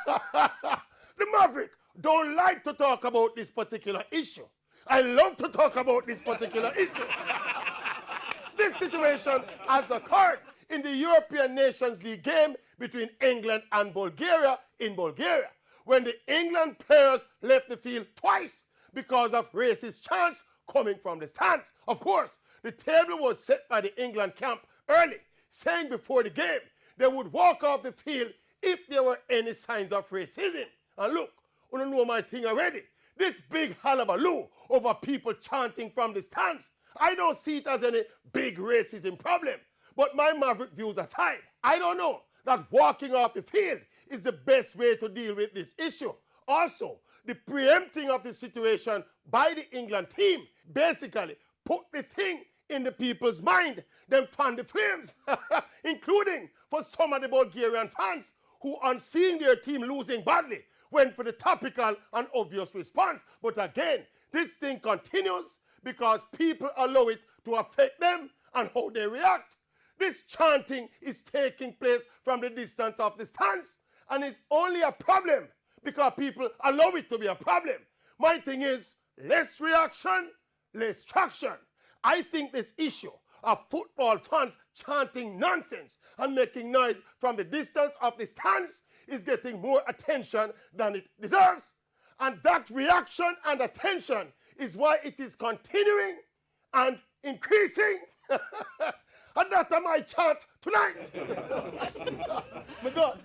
The Maverick don't like to talk about this particular issue. I love to talk about this particular issue. This situation has occurred in the European Nations League game between England and Bulgaria in Bulgaria, when the England players left the field twice because of racist chants coming from the stands. Of course, the table was set by the England camp early, saying before the game they would walk off the field if there were any signs of racism. And look, you don't know my thing already. This big hullabaloo over people chanting from the stands, I don't see it as any big racism problem. But my Maverick views aside, I don't know that walking off the field is the best way to deal with this issue. Also, the preempting of the situation by the England team basically put the thing in the people's mind, them fan the flames, including for some of the Bulgarian fans who, on seeing their team losing badly, went for the topical and obvious response. But again, this thing continues because people allow it to affect them and how they react. This chanting is taking place from the distance of the stands, and it's only a problem because people allow it to be a problem. My thing is, less reaction, less traction. I think this issue of football fans chanting nonsense and making noise from the distance of the stands is getting more attention than it deserves. And that reaction and attention is why it is continuing and increasing. And that's my chant tonight. My God.